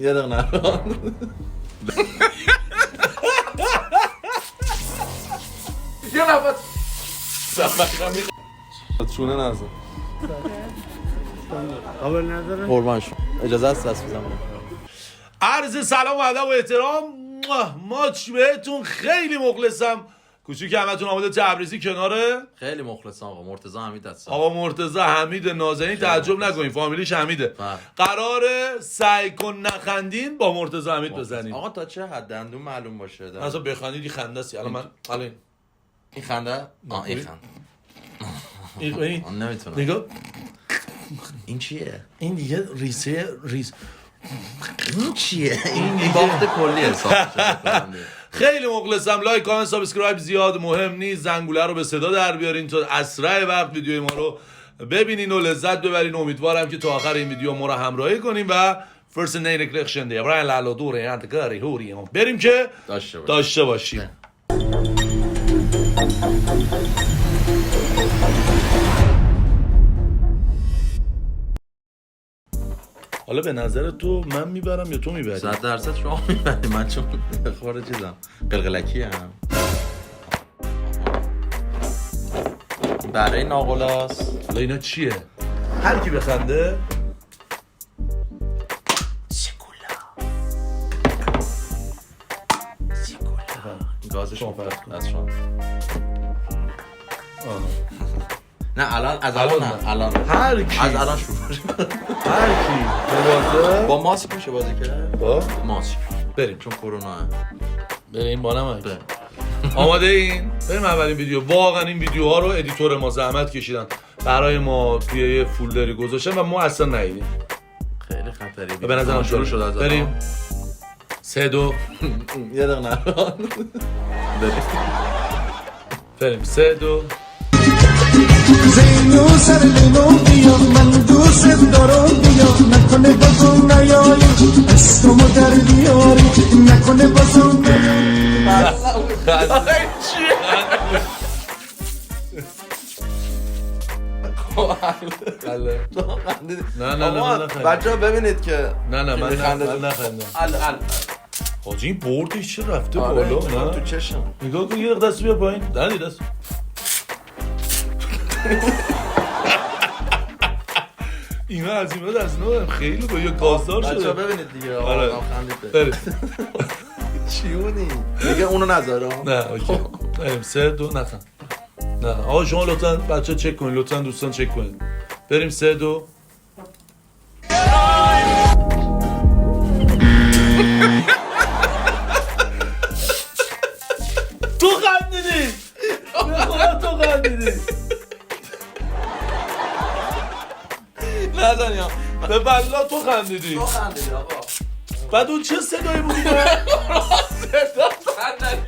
یه دقیقه نران یه نفت چونه نزد قابل نداره؟ قربان شما اجازه است دست بزنم. عرض سلام و ادب و احترام. ماچ بهتون خیلی مخلصم. کوچیک همتون آماده تبریزی کناره. خیلی مخلصم آقا مرتضی حمید هستم. آقا مرتضی حمید نازنین، تعجب نکنین فامیلیش حمیده. قراره سعی کن نخندین با مرتضی حمید بزنیم. آقا تا چه حد دندون معلوم باشه؟ اصلا بخندید خنده است. الان من الان این خنده؟ این خنده. این نمیتونم. نگاه این چیه؟ این دیگه ریز این چیه؟ این باخت کلی حساب شده. خیلی مخلصم. لایک کامنت سابسکرایب زیاد مهم نیست. زنگوله رو به صدا در بیارین تا اسرع وقت ویدیوی ما رو ببینین و لذت ببرین. امیدوارم که تا آخر این ویدیو ما رو همراهی کنیم و فرست نین کلکشن دی برای لالو دوره انتگاری هوری بریم که داشته باشیم. حالا به نظر تو من میبرم یا تو میبری؟ 100% شما میبری. من چون خورده چیزم قلقلکی هم برای ناقلاست. حالا اینا چیه؟ هر کی بخنده سیکولا گازش شما فرض کن. از شما نه الان از الان نه الان هر کی از الان شروع هر کی بازه با ماسک میشه بازی کرد. با ماسک بریم چون کرونا بریم با نمک. آماده این؟ بریم اولین ویدیو. واقعا این ویدیوها رو ادیتور ما زحمت کشیدن برای ما توی یه فولدری گذاشتن و ما اصلا ندیدیم. خیلی خطری. به نظرم شروع شد از بریم 3 2 یه دقیقه نران بریم 3 2 زینو سر لیمو بیا من دوست دارم بیا نکنه بازم نیایی از تو در بیاری نکنه بازم نیایی نه بچه ها ببینید که نه من نخندم. حاجی این بردش چه رفته بالا. تو نه چشم نگاه کن. یه دست بیا پایین. نه دست اینا از این دست نمیم خیلی با یه گازدار شده. بچه ها ببینید دیگه. آره. بریم چیونی دیگه اونو نذاره. نه اوکی بریم 3 2 نخند. نه آقا شما لطفا بچه چک کنید. لطفا دوستان چک کنید. بریم 3 2 تو خندیدی. تو خندیدی. نزنی ها به بلا تو خندیدی. تو خندیدی آقا. بعد اون چه صدایی بودی؟ صدا صندلی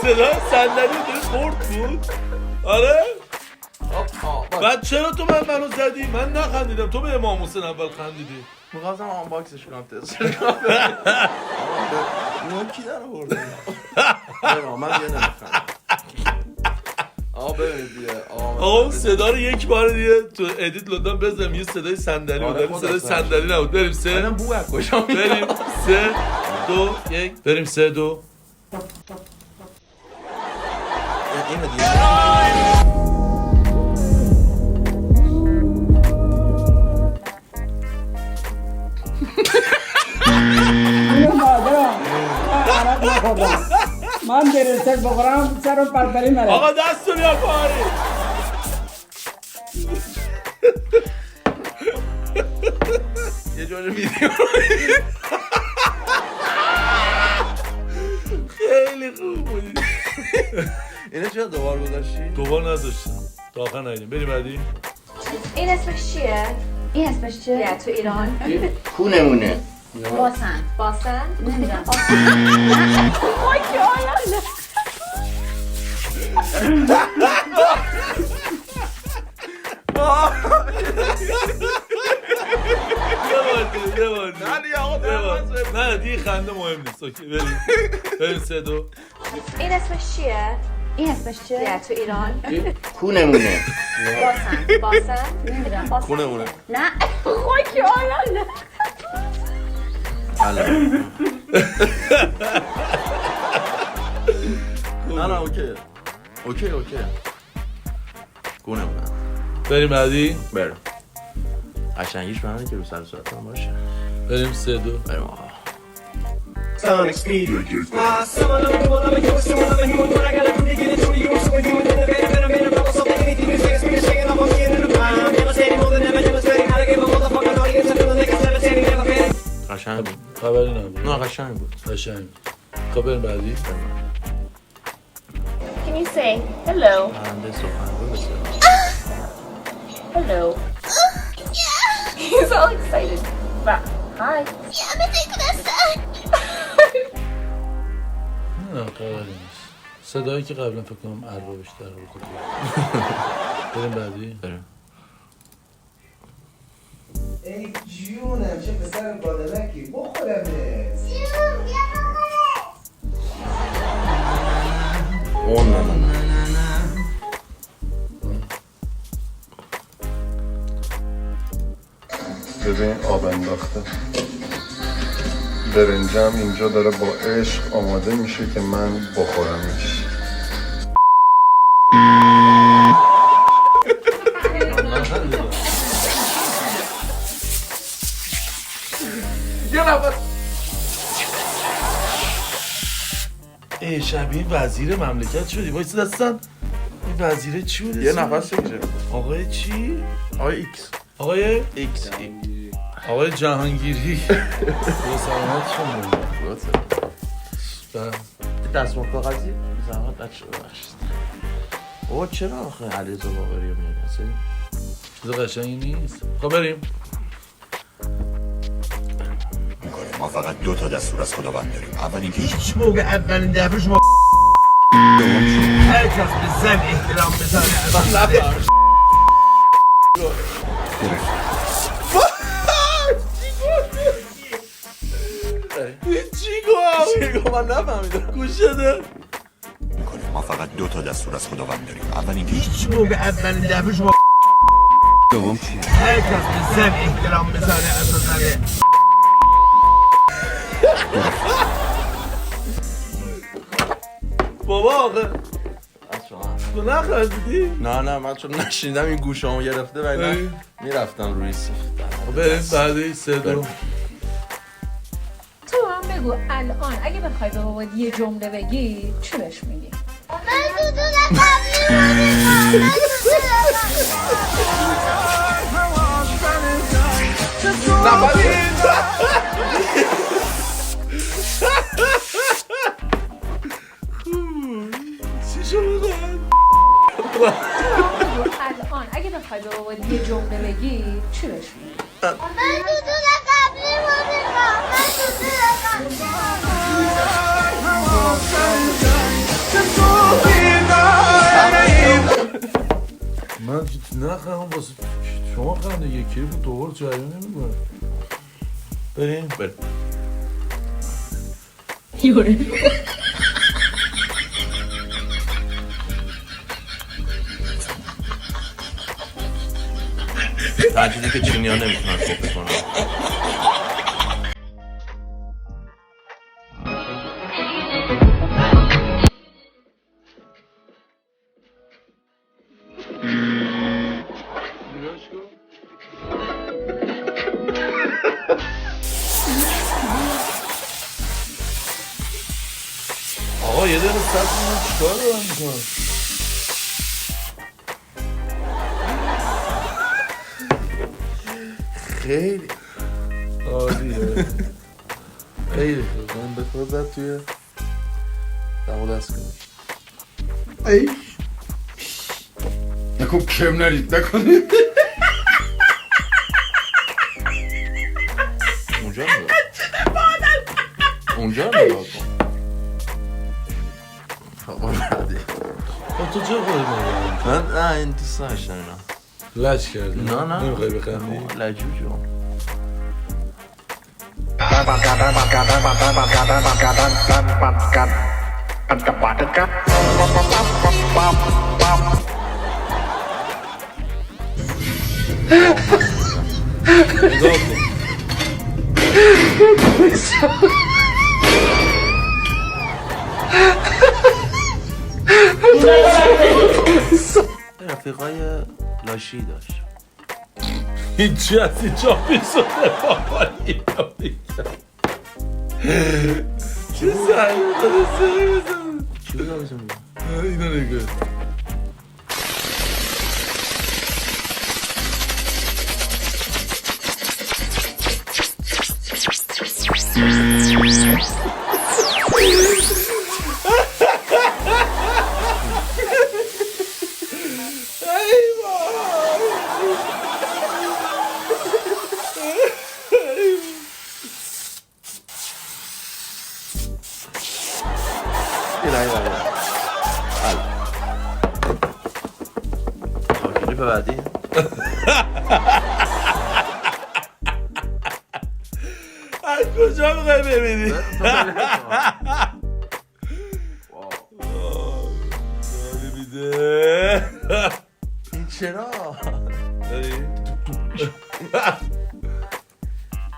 صدای صندلی داره خورد بود. آره بعد چرا تو منو زدی؟ من نخندیدم. تو به امام حسین اول خندیدی. می‌خواستم آن باکسش کنم تست کنم. اون کی داره برده؟ من یه نمی‌خندم. آقا ببینید دیگه. آقا اون صدا رو یک بار دیگه تو ادیت لطفا بزنم. یه صدای صندلی بود. ولی صدای صندلی نبود. بریم 3 منم بو از کجا بریم 3 2 1 بریم 3 2 اینو دیگه. من درسته بخورم سرم پرپری نره. آقا دستو بیا پاری. یه جور ویدیو خیلی خوب بودی. اینو چرا دوبار گذاشتی؟ دوبار نذاشتم تا آخر ندیدیم. بریم بعدی. این اسمش چیه؟ این اسمش چیه؟ تو ایران کونمونه باسن نمیدونم نه دیگه خنده مهم نیست. اوکی بریم 3 2 این اسمش چیه؟ این اسمش چیه؟ تو ایران کونمونه باسن نمیدونم کونمونه نه خاک عالم نه اوکی گونه بودم. بریم بعدی. بریم قشنگیش بهمونه که رو سر صورتم باشه. بریم 3-2. بریم آقا. Sonic speed. قشنگ بود. خبری نبود. نه قشنگ بود. قشنگ. خب بریم بعدی. Can you say hello? پرنده سخنگو بسیار. Hello. He's all excited. Wow. Hi. نه خبری نیست. صدایی که قبلا فکر کنم اربا بیشتر بود. بریم بعدی. بریم. ای جونم چه پسر بادمکی بخورمه. اون نه ببین آب انداخته برنجم اینجا داره با عشق آماده میشه که من بخورمش. ای شبیه وزیر مملکت شدی. وایس دستن. این وزیره چی بود؟ یه نفس بکشه. آقای چی؟ آقای ایکس. آقای ایکس. آقای جهانگیری. با سلامت شما. دستمال کاغذی زحمت بچه ببخشید. بابا چرا آخه علیرضا باقری رو میاری اصلا؟ چیز قشنگی نیست. خب بریم. ما فقط 2 تا دستور از خداوند داریم. اول اینکه هیچ موقع اولین دفعه شما هر کس به زن احترام بذاره. چی گفت؟ من نفهمیدم. گوش شده؟ ما فقط 2 تا دستور از خداوند داریم. اول اینکه هیچ موقع اولین دفعه شما هر کس به زن احترام بذاره از نظره. بابا آخه تو نخندیدی؟ نه من چون نشنیدم این گوشامو گرفته و اینا میرفتم روی سفت. بریم بعدی 3-2. تو هم بگو الان اگه بخوای به بابات یه جمله بگی چی بهش میگی؟ چی شده؟ الان اگه بخوای به بابات یه جمله بگی چی بهش میگی؟ من نخواهم واسه شما خنده یکی بود دوبار جریان نمیگوه. بریم. یوره تجربه که چینی ها نمیتونن کپی کنن. آقا یه دقیقه صبر کنم چیکار دارم میکنم؟ خیلی عالیه. خیلی خوب. من به خود زد توی دمو دست کنی. ای نکن کم نرید نکنید. اونجا نگاه کن. بابا بعدی تو چه خواهی نگاه؟ من نه این دوست داشتم اینا. لج کردی؟ نه نمیخوای بخندی؟ لجوجو. نگاه کن. رفیقای لاشی داشت. هیچی از اینجا بیشونه بابا اینو میگم. چه زنی داره سری بزن. چی بگم بزن؟ اینو نگاه. کلیپ بعدی از کجا میخوای ببینی؟ داری میده این چرا؟ داری؟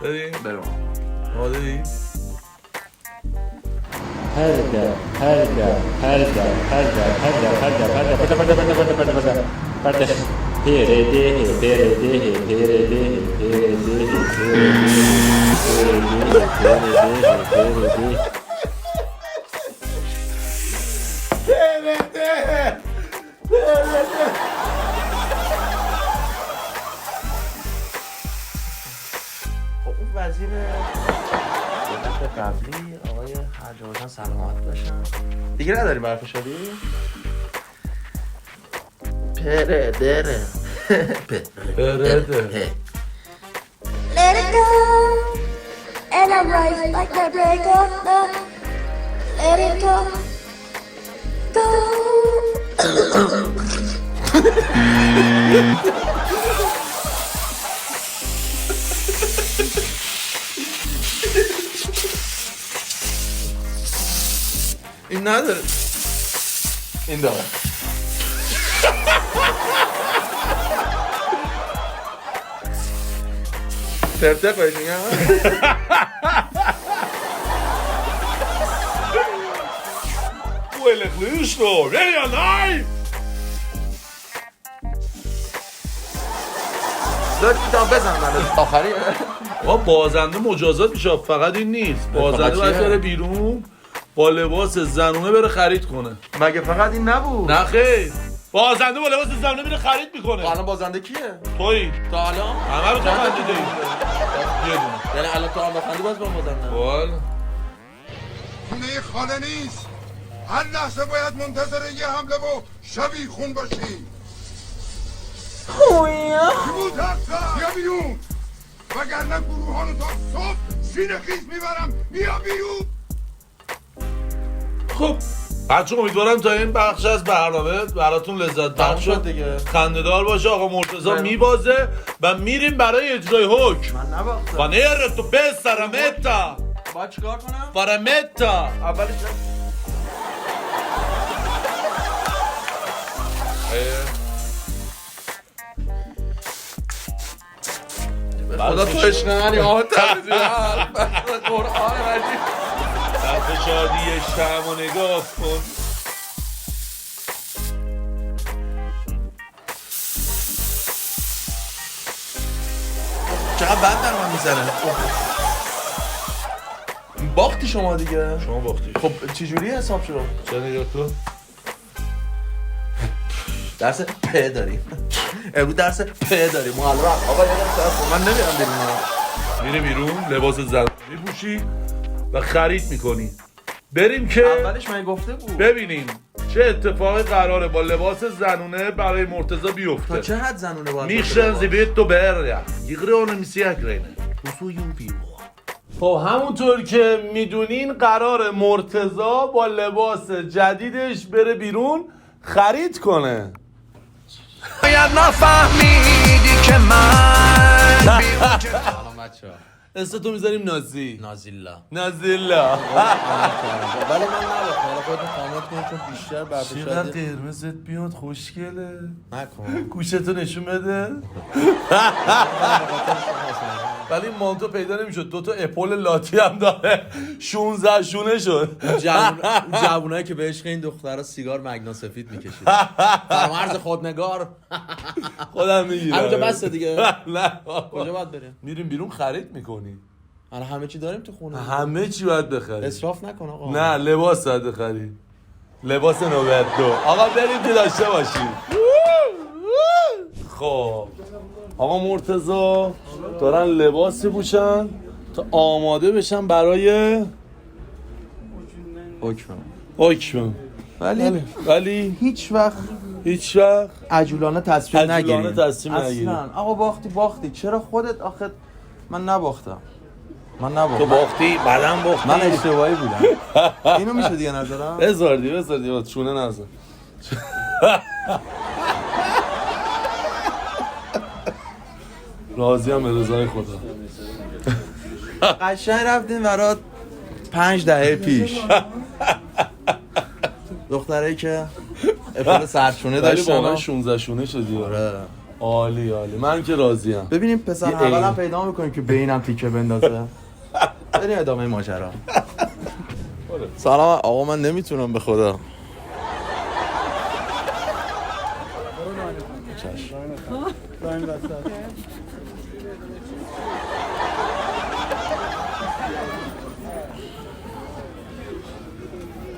داری؟ برم داری؟ خب اون وزیر دولت قبلی آقای حاج حسین سلامت باشن دیگه نداریم برف شدی؟ پره دره برده Let it go. And I'm right like that breakup. Let it go. Go. این نداره این داره ترتق بهش میگم Huele listo, ready or not? لطفی بزن من آخری بازنده مجازات میشه فقط این نیست بازنده فقط باید چیه؟ بره بیرون با لباس زنونه بره خرید کنه مگه فقط این نبود نه خیر بازنده با لباس زنونه میره خرید میکنه الان بازنده کیه؟ تویی تا الان؟ همه رو تو خندیده ای یه دونه یعنی الان تو هم بخندی باز با بازنده بال خونه خاله نیست هر لحظه باید منتظر یه حمله و شبیه خون باشیم خویا. بیا بیرون وگرنه گروهانو تا صبح سینه خیز میبرم بیا بیرون خب بچه امیدوارم تا این بخش از برنامه براتون لذت بخش شد دیگه خنده‌دار باشه آقا مرتضی میبازه و میریم برای اجرای حکم من نباختم فانیر تو بسر متا باید چیکار کنم؟ فرمتا اولش خدا تو اشنانی آهد قرآن مجید صرف شادی شم و نگاه کن چقدر بد در من میزنه باختی شما دیگه شما باختی خب چجوری حساب شد؟ چه نگاه کن درس پ داریم امروز درس پ داریم معلم آقا یه درس من نمیرم بیرون میری بیرون لباس زن میپوشی و خرید میکنی بریم که اولش من گفته بود ببینیم چه اتفاقی قراره با لباس زنونه برای مرتضی تا بیفته چه حد زنونه باید میشن زیبیت تو بریا یقره میسیک رینه خب همونطور که میدونین قرار مرتضی با لباس جدیدش بره بیرون خرید کنه باید نفهمیدی که من سلام بچه ها استو میذاریم نازی نازیلا نازیلا ولی من نباختم حالا خودتون کامنت کنید چون بیشتر برف چقدر شدی قرمزت بیاد خوشگله نکن گوشتو نشون بده ولی مانتو پیدا نمیشد. 2 تا اپول لاتی هم داره. 16 شونه شد. جوونایی که به عشق این دخترها سیگار مگنا سفید میکشید. فرامرز خودنگار. خودم میگیرم. همینجا بس دیگه. نه. کجا باید بریم؟ میریم بیرون خرید میکنی. الان همه چی داریم تو خونه. همه چی باید بخرید. اسراف نکن آقا. نه لباس باید بخرید. لباس نوبت 2. آقا بریم که داشته باشیم. خب آقا مرتضی دارن لباس بپوشن تا آماده بشن برای حکم. ولی هیچ وقت عجولانه تصمیم نگیریم. اصلا آقا باختی چرا خودت آخه من نباختم. تو باختی بعدم باختی. من اشتباهی بودم. اینو میشه دیگه نذارم. بذار دیگه چونه نذار. راضی هم به رضای خدا. قشنگ رفتیم برات 5 دهه پیش. دخترایی که اپول سرشونه داشتن. ولی واقعا 16 شونه شدی. عالی. من که راضیم. ببینیم پسر حوالم پیدا میکنیم که بینم تیکه بندازه. بریم ادامه ماجرا. سلام آقا من نمیتونم به خدا.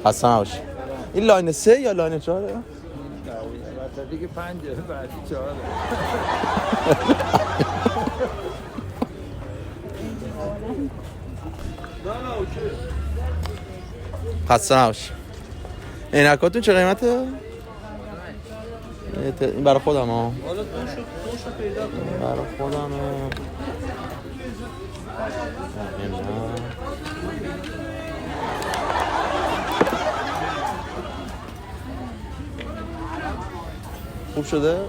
حسن باش. این لاین 3 یا لاین 4؟ دیگه 5 بعدی 4. حسن باش. عینکاتون چه قیمته؟ این برای خودم ها. برای خودم خوب شده؟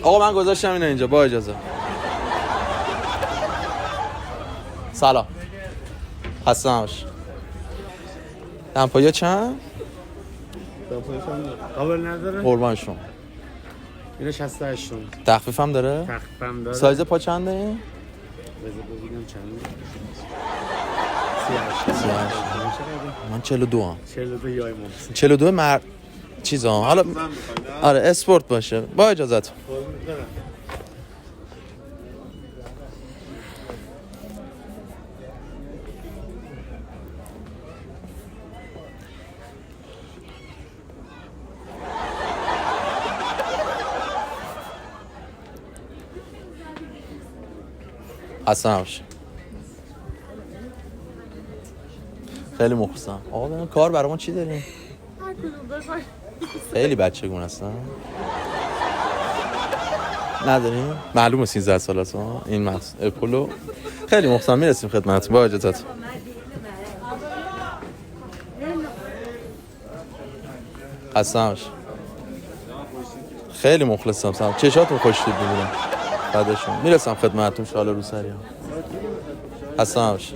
آقا من گذاشتم اینو اینجا با اجازه. سلام حسن باش. دمپایی چند؟ قابل نداره؟ قربان شما. اینو 68 تومن. تخفیف هم داره؟ تخفیف هم داره. سایز پا چنده این؟ بذار ببینم چنده. 38. من 42 ام. 42 یای مون. 42 مرد چیزا حالا آره اسپورت باشه با اجازهتون. حسن باشه. خیلی مخلصم. آقا ببین کار برامون چی داریم؟ خیلی بچگون هستن. نداریم؟ معلومه 13 سالته این اپولو. خیلی مخلصم میرسیم خدمتتون با اجازهتون. حسن باشه. خیلی مخلصم. سلام. چشاتون خوش دید می‌بینم. بعدشون میرسم خدمتتون شال روسری. حسن باشه.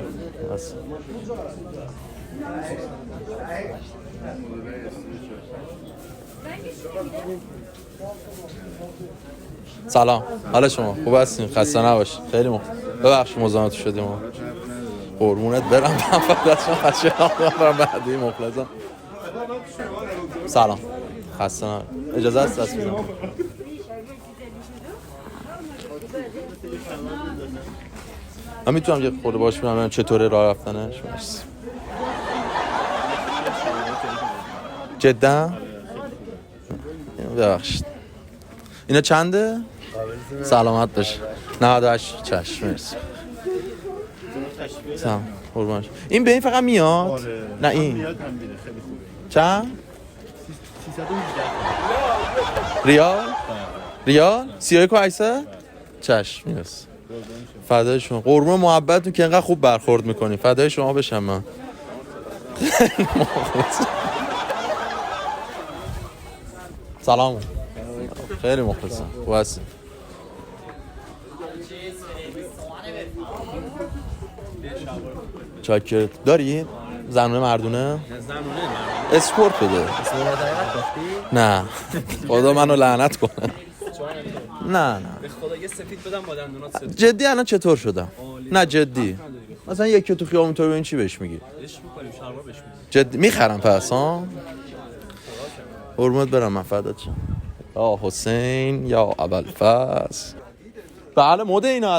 سلام حالا شما خوب هستین؟ خسته نباشید. خیلی ببخشید مزاحمت شدیم. قربونت برم. من فقط شما خسته نباشم بعدی مخلصم. سلام خسته نباشید. اجازه است دست بزنم؟ من میتونم یه خورده باش ببینم چطوره راه رفتنش؟ جدا؟ ببخشید. اینا چنده؟ سلامت باشه. 98 چشم مرسی. سلام قربانش. این به این فقط میاد؟ نه این چند؟ 318 ریال؟ 31 و 800 چشم مرسی. فدای شما. قربون محبتتون که اینقدر خوب برخورد میکنی. فدای شما بشم من. سلام. خیلی مخلصم. خوب هستی؟ چاکر. داری؟ زنونه مردونه؟ اسپورت بده. نه خدا منو لعنت کنه. نه به خدا یه سفید بدم با دندونات سفید. جدی الان چطور شدم؟ نه جدی مثلا یکی تو خیابون تو ببین چی بهش میگی؟ عشق می‌کنیم شلوار بهش می‌دیم. جدی میخرم پس ها؟ قربونت برم من فدات شم. یا حسین یا ابوالفضل. بله مده اینا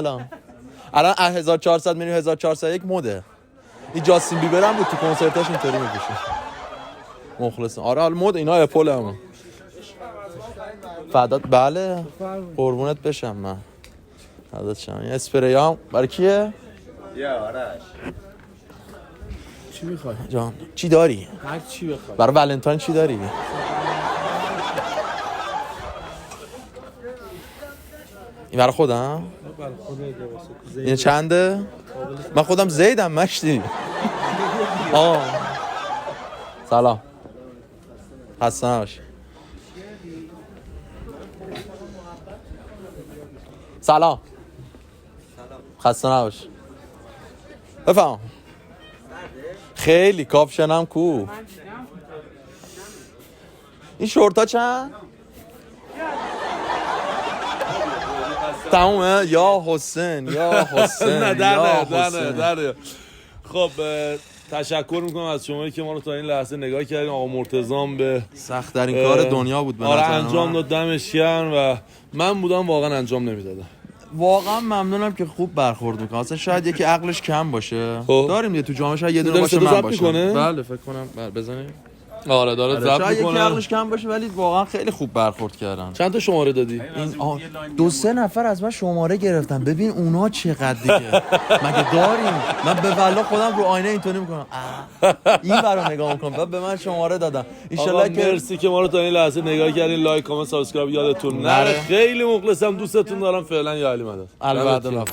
الان 1400 میلیون 1401 مده. این جاستین بیبر هم بود تو کنسرتاش اینطوری میپوشه. مخلصم. آره حالا مد اینا اپل هم. فدات بله قربونت بشم من. فدات شم. این اسپری هم برای کیه؟ یا آرش چی میخوای؟ جان چی داری؟ هر چی بخوای. برای ولنتاین چی داری؟ این برای خودم؟ برای خودت واسه این چنده؟ من خودم زیدم مشتی. سلام خسته نباشی. سلام خسته نباشی. بفهم خیلی کاپشنم کو. این شورتا چند؟ تمومه؟ یا حسین یا حسین نه یا در خب تشکر میکنم از شما که ما رو تا این لحظه نگاه کردین. آقا مرتضام به سخت در این کار دنیا بود. آره انجام داد دمش گرم و من بودم واقعا انجام نمیدادم. واقعا ممنونم که خوب برخورد میکنه. اصلا شاید یکی عقلش کم باشه. داریم دیگه تو جامعه شاید یه دونه باشه من باشم. بله فکر کنم بله بزنید. آره داره ضبط شاید میکنه. یکی عقلش کم باشه ولی واقعا خیلی خوب برخورد کردن. چند تا شماره دادی؟ این 2-3 نفر از من شماره گرفتن. ببین اونا چقدر دیگه مگه داریم؟ من به والله خودم رو آینه اینطوری میکنم این برام نگاه میکنم بعد به من شماره دادن. ان شاءالله که مرسی که ما رو تا این لحظه نگاه کردین. لایک کامنت سابسکرایب یادتون نره. خیلی مخلصم دوستتون دارم. فعلا یا علی مدد. البته